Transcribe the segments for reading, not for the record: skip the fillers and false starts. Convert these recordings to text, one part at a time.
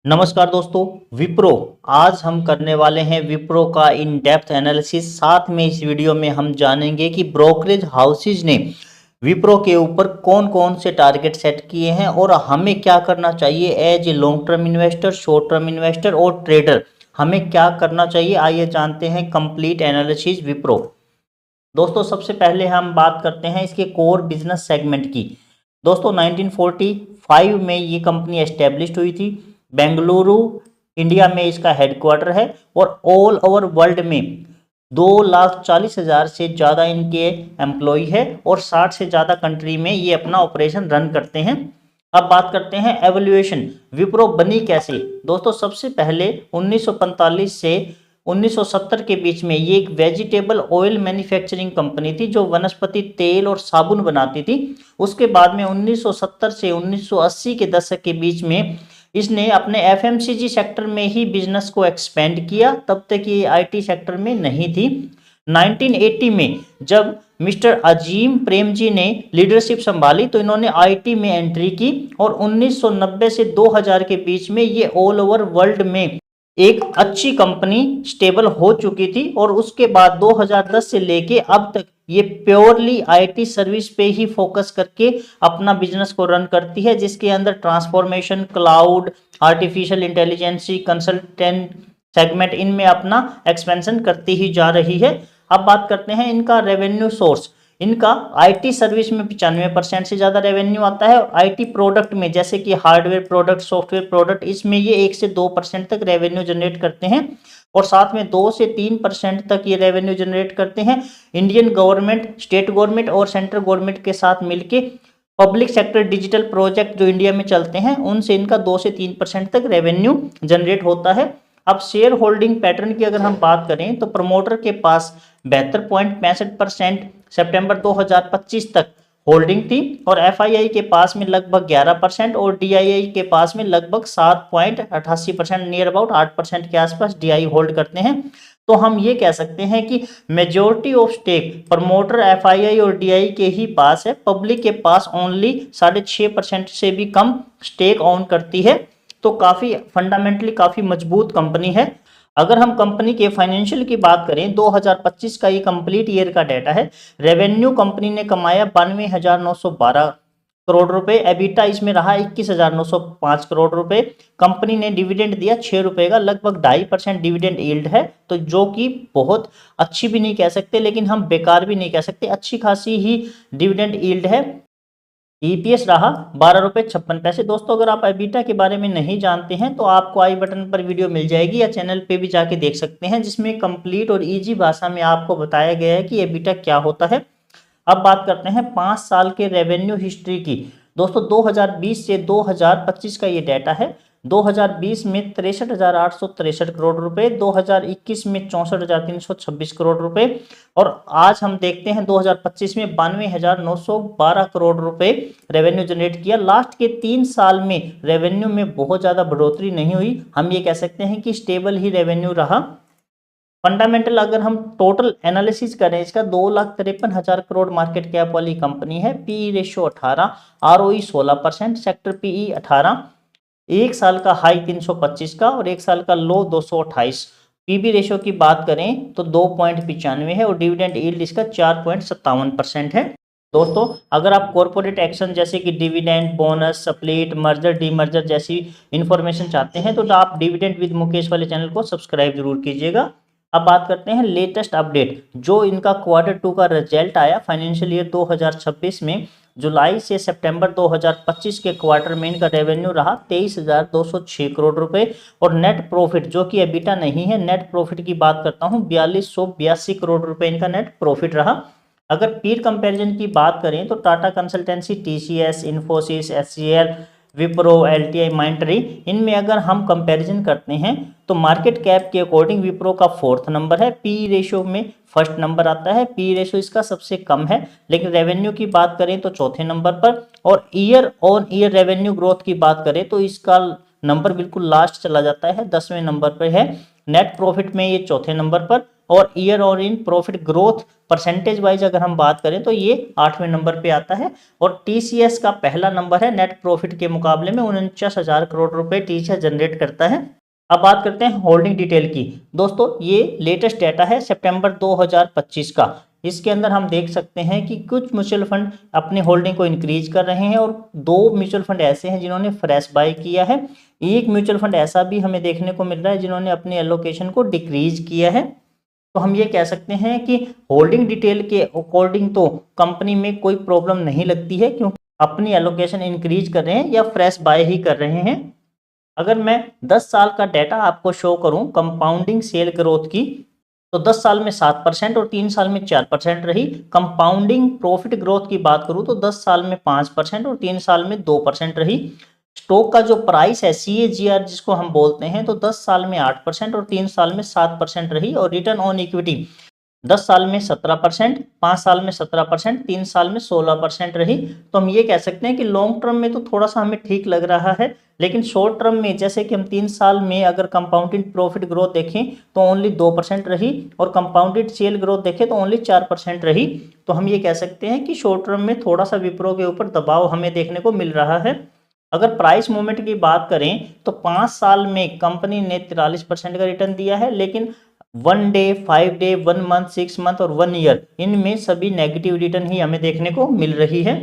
नमस्कार दोस्तों। विप्रो आज हम करने वाले हैं विप्रो का इन डेप्थ एनालिसिस। साथ में इस वीडियो में हम जानेंगे कि ब्रोकरेज हाउसेज ने विप्रो के ऊपर कौन कौन से टारगेट सेट किए हैं और हमें क्या करना चाहिए as a long term investor, short term investor और ट्रेडर। हमें क्या करना चाहिए, आइए जानते हैं कंप्लीट एनालिसिस विप्रो। दोस्तों सबसे पहले हम बात करते हैं इसके कोर बिजनेस सेगमेंट की। दोस्तों 1945 में ये कंपनी एस्टेब्लिश हुई थी। बेंगलुरु इंडिया में इसका हेडक्वार्टर है और ऑल ओवर वर्ल्ड में 2,40,000 से ज़्यादा इनके एम्प्लॉय है और 60 से ज़्यादा कंट्री में ये अपना ऑपरेशन रन करते हैं। अब बात करते हैं एवोल्यूशन, विप्रो बनी कैसे। दोस्तों सबसे पहले 1945 से 1970 के बीच में ये एक वेजिटेबल ऑयल मैन्युफैक्चरिंग कंपनी थी जो वनस्पति तेल और साबुन बनाती थी। उसके बाद में 1970 से 1980 के दशक के बीच में इसने अपने एफएमसीजी सेक्टर में ही बिजनेस को एक्सपेंड किया। तब तक ये आईटी सेक्टर में नहीं थी। 1980 में जब मिस्टर अजीम प्रेम जी ने लीडरशिप संभाली तो इन्होंने आईटी में एंट्री की और 1990 से 2000 के बीच में ये ऑल ओवर वर्ल्ड में एक अच्छी कंपनी स्टेबल हो चुकी थी। और उसके बाद 2010 से लेके अब तक ये प्योरली आईटी सर्विस पे ही फोकस करके अपना बिजनेस को रन करती है, जिसके अंदर transformation, cloud, artificial intelligence, consultant segment इनमें अपना एक्सपेंशन करती ही जा रही है। अब बात करते हैं इनका रेवेन्यू सोर्स। इनका आईटी सर्विस में 95% से ज़्यादा रेवेन्यू आता है। आईटी प्रोडक्ट में जैसे कि हार्डवेयर प्रोडक्ट, सॉफ्टवेयर प्रोडक्ट, इसमें ये 1 से 2% तक रेवेन्यू जनरेट करते हैं और साथ में 2 से 3% तक ये रेवेन्यू जनरेट करते हैं इंडियन गवर्नमेंट, स्टेट गवर्नमेंट और सेंट्रल गवर्नमेंट के साथ मिलके पब्लिक सेक्टर डिजिटल प्रोजेक्ट जो इंडिया में चलते हैं उनसे इनका 2 से 3% तक रेवेन्यू जनरेट होता है। अब शेयर होल्डिंग पैटर्न की अगर हम बात करें तो प्रमोटर के पास 72.65% सितंबर 2025 तक होल्डिंग थी और एफआईआई के पास में लगभग 11% और डीआईआई के पास में लगभग 7.88%, नियर अबाउट 8% के आसपास डीआई होल्ड करते हैं। तो हम ये कह सकते हैं कि majority of stake promoter FII और डीआई के ही पास है। पब्लिक के पास ओनली 6.5% से भी कम स्टेक ऑन करती है। तो काफी फंडामेंटली काफी मजबूत कंपनी है। अगर हम कंपनी के फाइनेंशियल की बात करें 2025 का ये कंप्लीट ईयर का डाटा है। रेवेन्यू कंपनी ने कमाया 92,912 करोड़ रुपए। एबिटा इसमें रहा 21,905 करोड़ रुपए। कंपनी ने डिविडेंड दिया 6 रुपए का, लगभग 2.5% डिविडेंड यील्ड है, तो जो कि बहुत अच्छी भी नहीं कह सकते लेकिन हम बेकार भी नहीं कह सकते, अच्छी खासी ही डिविडेंड यील्ड है। ईपीएस रहा 12.56 रुपए। दोस्तों अगर आप एबिटा के बारे में नहीं जानते हैं तो आपको आई बटन पर वीडियो मिल जाएगी या चैनल पे भी जाके देख सकते हैं, जिसमें कंप्लीट और इजी भाषा में आपको बताया गया है कि एबिटा क्या होता है। अब बात करते हैं 5 साल के रेवेन्यू हिस्ट्री की। दोस्तों 2020 से 2025 का ये डाटा है। 2020 में 63,863 करोड़ रुपए, 2021 में 64,326 करोड़ रुपए और आज हम देखते हैं 2025 में 92,912 करोड़ रुपए रेवेन्यू जनरेट किया। लास्ट के 3 साल में रेवेन्यू में बहुत ज़्यादा बढ़ोतरी नहीं हुई, हम ये कह सकते हैं कि स्टेबल ही रेवेन्यू रहा। फंडामेंटल अगर हम टोटल एनालिसिस करें इसका 2,53,000 करोड़ मार्केट कैप वाली कंपनी है। PE ratio 18, ROE 16%, sector PE 18, एक साल का हाई 325 का और एक साल का लो 228। पीबी रेशियो की बात करें तो 2.95 है और डिविडेंड यील्ड इसका 4.57% है। दोस्तों अगर आप कॉर्पोरेट एक्शन जैसे कि dividend, bonus, split, merger, demerger जैसी इंफॉर्मेशन चाहते हैं तो आप डिविडेंड विद मुकेश वाले चैनल को सब्सक्राइब जरूर कीजिएगा। अब बात करते हैं लेटेस्ट अपडेट, जो इनका Q2 का रिजल्ट आया फाइनेंशियल ईयर 2026 में। जुलाई से सितंबर 2025 के क्वार्टर में इनका रेवेन्यू रहा 23,206 करोड़ रुपए और नेट प्रॉफिट जो कि एबिटा नहीं है, नेट प्रॉफिट की बात करता हूं 4,282 करोड़ रुपए इनका नेट प्रॉफिट रहा। अगर पीर कंपैरिजन की बात करें तो Tata consultancy, TCS, Infosys, HCL, Wipro, LTI, Mindtree, इनमें अगर हम कंपैरिजन करते हैं तो मार्केट कैप के अकॉर्डिंग विप्रो का 4th नंबर है, पी रेशियो में 1st नंबर आता है, पी रेशियो इसका सबसे कम है। लेकिन रेवेन्यू की बात करें तो 4थे नंबर पर और year on year revenue growth की बात करें तो इसका नंबर बिल्कुल लास्ट चला जाता है, 10वें नंबर पर है। नेट प्रॉफिट में ये 4थे नंबर पर, और ईयर और in profit growth percentage wise अगर हम बात करें तो ये 8वें नंबर पे आता है। और टीसीएस का पहला नंबर है, नेट प्रॉफिट के मुकाबले में 49,000 करोड़ रुपए टीसीएस जनरेट करता है। अब बात करते हैं होल्डिंग डिटेल की। दोस्तों ये लेटेस्ट डाटा है सितंबर 2025 का। इसके अंदर हम देख सकते हैं कि कुछ म्यूचुअल फंड अपनी होल्डिंग को इंक्रीज कर रहे हैं और 2 म्यूचुअल फंड ऐसे हैं जिन्होंने फ्रेश बाय किया है। एक म्यूचुअल फंड ऐसा भी हमें देखने को मिल रहा है जिन्होंने अपनी एलोकेशन को डिक्रीज किया है। तो हम ये कह सकते हैं कि होल्डिंग डिटेल के अकॉर्डिंग तो कंपनी में कोई प्रॉब्लम नहीं लगती है, क्योंकि अपनी एलोकेशन इंक्रीज कर रहे हैं या फ्रेश बाय ही कर रहे हैं। अगर मैं 10 साल का डाटा आपको शो करूं कंपाउंडिंग सेल ग्रोथ की, तो 10 साल में 7% और 3 साल में 4% रही। कंपाउंडिंग प्रॉफिट ग्रोथ की बात करूं तो 10 साल में 5% और 3 साल में 2% रही। स्टॉक का जो प्राइस है CAGR जिसको हम बोलते हैं, तो 10 साल में 8% और 3 साल में 7% रही। और रिटर्न ऑन इक्विटी 10 साल में 17%, 5 साल में 17%, 3 साल में 16% रही। तो हम ये कह सकते हैं कि लॉन्ग टर्म में तो थोड़ा सा हमें ठीक लग रहा है, लेकिन शॉर्ट टर्म में जैसे कि हम 3 साल में अगर कंपाउंडेड प्रॉफिट ग्रोथ देखें तो ओनली 2% रही और कंपाउंडेड सेल ग्रोथ देखें तो ओनली 4% रही। तो हम ये कह सकते हैं कि शॉर्ट टर्म में थोड़ा सा विप्रो के ऊपर दबाव हमें देखने को मिल रहा है। अगर प्राइस मूवमेंट की बात करें तो 5 साल में कंपनी ने 43% का रिटर्न दिया है, लेकिन 1 डे, 5 डे, 1 मंथ, 6 मंथ और 1 ईयर इनमें सभी नेगेटिव रिटर्न ही हमें देखने को मिल रही है।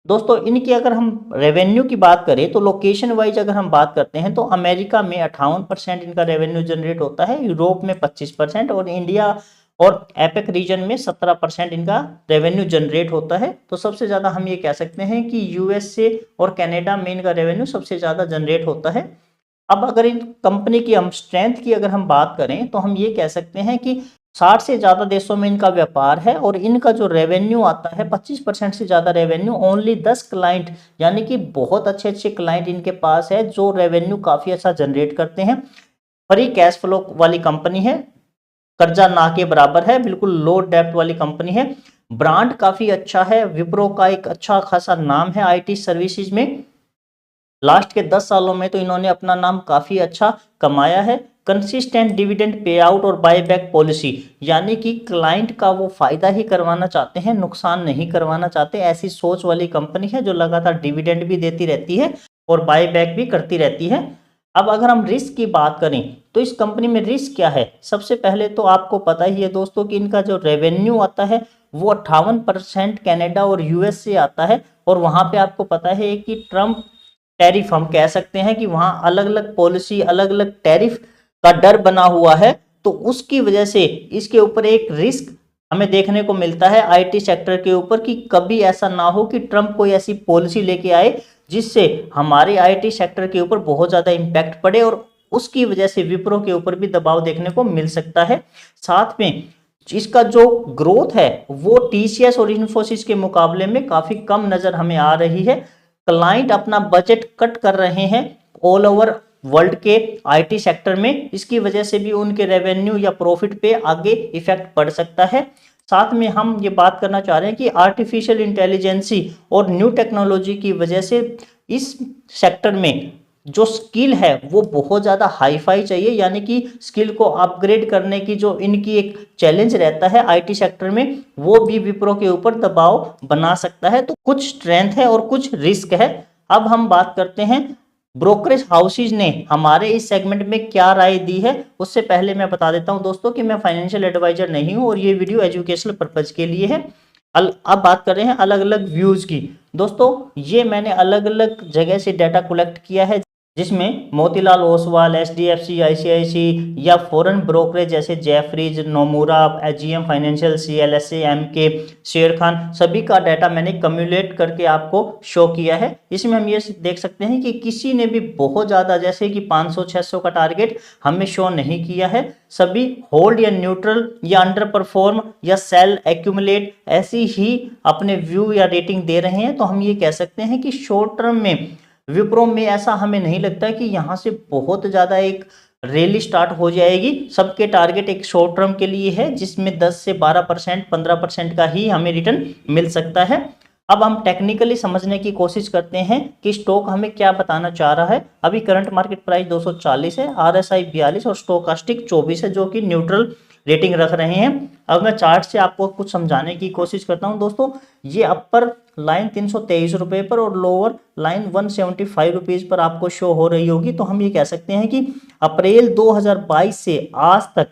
दोस्तों इनकी अगर हम रेवेन्यू की बात करें तो लोकेशन वाइज अगर हम बात करते हैं तो अमेरिका में 58% इनका रेवेन्यू जनरेट होता है, यूरोप में 25% और इंडिया और एपेक रीजन में 17% इनका रेवेन्यू जनरेट होता है। तो सबसे ज़्यादा हम ये कह सकते हैं कि USA और कनाडा में इनका रेवेन्यू सबसे ज़्यादा जनरेट होता है। अब अगर इन कंपनी की हम स्ट्रेंथ की अगर हम बात करें तो हम ये कह सकते हैं कि 60 से ज़्यादा देशों में इनका व्यापार है और इनका जो रेवेन्यू आता है 25% से ज़्यादा रेवेन्यू ओनली 10 क्लाइंट, यानी कि बहुत अच्छे अच्छे क्लाइंट इनके पास है जो रेवेन्यू काफ़ी अच्छा जनरेट करते हैं। फ्री कैश फ्लो वाली कंपनी है, कर्जा ना के बराबर है, बिल्कुल लो डेप्ट वाली कंपनी है। ब्रांड काफ़ी अच्छा है, विप्रो का एक अच्छा खासा नाम है IT सर्विसेज में। लास्ट के 10 सालों में तो इन्होंने अपना नाम काफ़ी अच्छा कमाया है। कंसिस्टेंट डिविडेंड पे आउट और बायबैक पॉलिसी, यानी कि क्लाइंट का वो फायदा ही करवाना चाहते हैं, नुकसान नहीं करवाना चाहते। ऐसी सोच वाली कंपनी है जो लगातार डिविडेंड भी देती रहती है और बायबैक भी करती रहती है। अब अगर हम रिस्क की बात करें तो इस कंपनी में रिस्क क्या है? सबसे पहले तो आपको पता ही है दोस्तों कि इनका जो रेवेन्यू आता है वो 58% कनाडा और US से आता है। और वहाँ पे आपको पता है कि ट्रम्प टैरिफ, हम कह सकते हैं कि वहाँ अलग अलग पॉलिसी, अलग अलग टैरिफ का डर बना हुआ है। तो उसकी वजह से इसके ऊपर एक रिस्क हमें देखने को मिलता है IT सेक्टर के ऊपर कि कभी ऐसा ना हो कि ट्रम्प कोई ऐसी पॉलिसी लेके आए जिससे हमारे IT सेक्टर के ऊपर बहुत ज़्यादा इम्पैक्ट पड़े और उसकी वजह से विप्रो के ऊपर भी दबाव देखने को मिल सकता है। साथ में इसका जो ग्रोथ है वो TCS और इन्फोसिस के मुकाबले में काफ़ी कम नज़र हमें आ रही है। क्लाइंट अपना बजट कट कर रहे हैं ऑल ओवर वर्ल्ड के IT सेक्टर में, इसकी वजह से भी उनके रेवेन्यू या प्रॉफिट पे आगे इफेक्ट पड़ सकता है। साथ में हम ये बात करना चाह रहे हैं कि आर्टिफिशियल इंटेलिजेंसी और न्यू टेक्नोलॉजी की वजह से इस सेक्टर में जो स्किल है वो बहुत ज़्यादा हाई फाई चाहिए, यानी कि स्किल को अपग्रेड करने की जो इनकी एक चैलेंज रहता है IT सेक्टर में, वो भी विप्रो के ऊपर दबाव बना सकता है। तो कुछ स्ट्रेंथ है और कुछ रिस्क है। अब हम बात करते हैं ब्रोकरेज हाउसेज ने हमारे इस सेगमेंट में क्या राय दी है। उससे पहले मैं बता देता हूं दोस्तों कि मैं फाइनेंशियल एडवाइजर नहीं हूं और ये वीडियो एजुकेशनल पर्पज के लिए है। अब बात कर रहे हैं अलग अलग व्यूज की। दोस्तों ये मैंने अलग अलग जगह से डाटा कलेक्ट किया है, जिसमें मोतीलाल ओसवाल, HDFC, ICICI या फॉरेन ब्रोकरेज जैसे Jefferies, Nomura, GM financial, CLSA, MK, शेर खान, सभी का डाटा मैंने कम्युलेट करके आपको शो किया है। इसमें हम ये देख सकते हैं कि किसी ने भी बहुत ज़्यादा जैसे कि 500-600 का टारगेट हमें शो नहीं किया है। सभी होल्ड या न्यूट्रल या अंडर परफॉर्म या सेल एक्यूमुलेट ऐसी ही अपने व्यू या रेटिंग दे रहे हैं। तो हम ये कह सकते हैं कि शॉर्ट टर्म में विप्रो में ऐसा हमें नहीं लगता कि यहाँ से बहुत ज़्यादा एक रैली स्टार्ट हो जाएगी। सबके टारगेट एक शॉर्ट टर्म के लिए है जिसमें 10 से 12%, 15% का ही हमें रिटर्न मिल सकता है। अब हम टेक्निकली समझने की कोशिश करते हैं कि स्टॉक हमें क्या बताना चाह रहा है। अभी करंट मार्केट प्राइस 240 है, RSI 42 और स्टोकास्टिक 24 है जो कि न्यूट्रल रेटिंग रख रहे हैं। अब मैं चार्ट से आपको कुछ समझाने की कोशिश करता हूं दोस्तों। ये अपर लाइन 323 रुपए पर और लोअर लाइन 175 रुपीज पर आपको शो हो रही होगी। तो हम ये कह सकते हैं कि अप्रैल 2022 से आज तक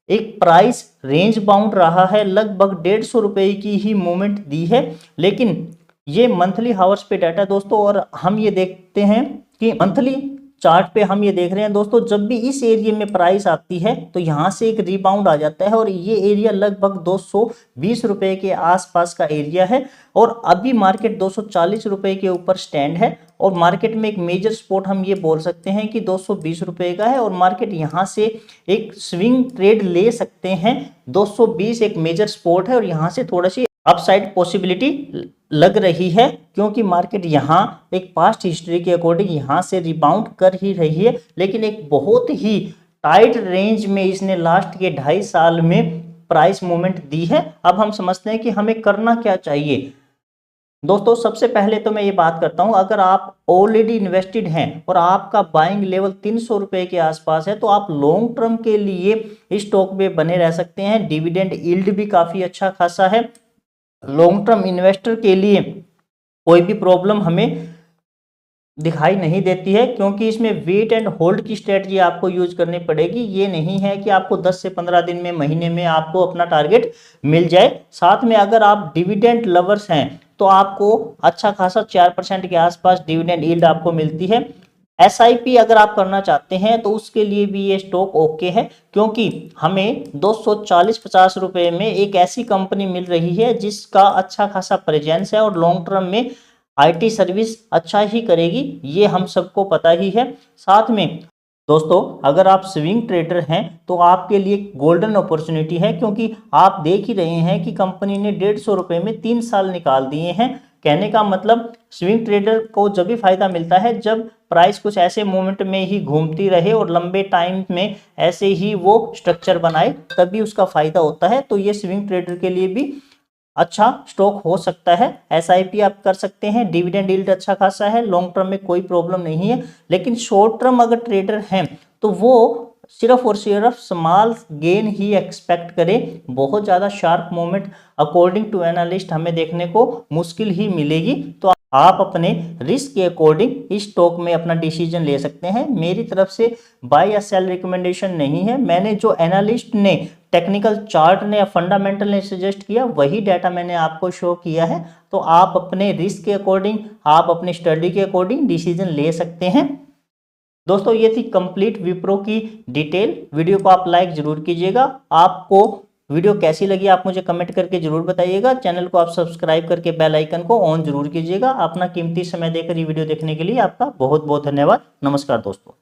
एक प्राइस रेंज बाउंड रहा है, लगभग 150 रुपए की ही मूवमेंट दी है। लेकिन ये मंथली हावर्स पे डाटा दोस्तों, और हम ये देखते हैं कि मंथली चार्ट पे हम ये देख रहे हैं दोस्तों, जब भी इस एरिया में प्राइस आती है तो यहाँ से एक रिबाउंड आ जाता है और ये एरिया लगभग 220 रुपए के आसपास का एरिया है और अभी मार्केट 240 रुपए के ऊपर स्टैंड है। और मार्केट में एक मेजर सपोर्ट हम ये बोल सकते हैं कि 220 रुपए का है और मार्केट यहाँ से एक स्विंग ट्रेड ले सकते हैं। 220 एक मेजर सपोर्ट है और यहाँ से थोड़ा सी अपसाइड पॉसिबिलिटी लग रही है, क्योंकि मार्केट यहाँ एक पास्ट हिस्ट्री के अकॉर्डिंग यहाँ से रिबाउंड कर ही रही है। लेकिन एक बहुत ही टाइट रेंज में इसने लास्ट के 2.5 साल में प्राइस मूवमेंट दी है। अब हम समझते हैं कि हमें करना क्या चाहिए। दोस्तों सबसे पहले तो मैं ये बात करता हूं, अगर आप ऑलरेडी इन्वेस्टेड हैं और आपका बाइंग लेवल 300 रुपए के आसपास है तो आप लॉन्ग टर्म के लिए इस स्टॉक में बने रह सकते हैं। डिविडेंड यील्ड भी काफी अच्छा खासा है। लॉन्ग टर्म इन्वेस्टर के लिए कोई भी प्रॉब्लम हमें दिखाई नहीं देती है, क्योंकि इसमें वेट एंड होल्ड की स्ट्रेटजी आपको यूज करनी पड़ेगी। ये नहीं है कि आपको 10 से 15 दिन में, महीने में आपको अपना टारगेट मिल जाए। साथ में अगर आप डिविडेंड लवर्स हैं तो आपको अच्छा खासा 4% के आसपास डिविडेंड यील्ड आपको मिलती है। SIP अगर आप करना चाहते हैं तो उसके लिए भी ये स्टॉक ओके है, क्योंकि हमें 240-50 रुपए में एक ऐसी कंपनी मिल रही है जिसका अच्छा खासा प्रेजेंस है और लॉन्ग टर्म में IT सर्विस अच्छा ही करेगी, ये हम सबको पता ही है। साथ में दोस्तों अगर आप स्विंग ट्रेडर हैं तो आपके लिए गोल्डन अपॉर्चुनिटी है, क्योंकि आप देख ही रहे हैं कि कंपनी ने 150 रुपए में 3 साल निकाल दिए हैं। कहने का मतलब स्विंग ट्रेडर को जब भी फायदा मिलता है जब प्राइस कुछ ऐसे मोमेंट में ही घूमती रहे और लंबे टाइम में ऐसे ही वो स्ट्रक्चर बनाए, तभी उसका फायदा होता है। तो ये स्विंग ट्रेडर के लिए भी अच्छा स्टॉक हो सकता है। SIP आप कर सकते हैं, डिविडेंड यील्ड अच्छा खासा है, लॉन्ग टर्म में कोई प्रॉब्लम नहीं है। लेकिन शॉर्ट टर्म अगर ट्रेडर हैं तो वो सिर्फ और सिर्फ स्मॉल गेन ही एक्सपेक्ट करें। बहुत ज़्यादा sharp movement according to analyst हमें देखने को मुश्किल ही मिलेगी। तो आप अपने रिस्क के अकॉर्डिंग इस स्टॉक में अपना डिसीजन ले सकते हैं। मेरी तरफ से बाय या सेल रिकमेंडेशन नहीं है। मैंने जो एनालिस्ट ने, टेक्निकल चार्ट ने या फंडामेंटल ने सजेस्ट किया वही डाटा मैंने आपको शो किया है। तो आप अपने रिस्क के अकॉर्डिंग, आप अपनी स्टडी के अकॉर्डिंग डिसीजन ले सकते हैं। दोस्तों ये थी कंप्लीट विप्रो की डिटेल। वीडियो को आप लाइक जरूर कीजिएगा। आपको वीडियो कैसी लगी आप मुझे कमेंट करके जरूर बताइएगा। चैनल को आप सब्सक्राइब करके बेल आइकन को ऑन जरूर कीजिएगा। अपना कीमती समय देकर ये वीडियो देखने के लिए आपका बहुत बहुत धन्यवाद। नमस्कार दोस्तों।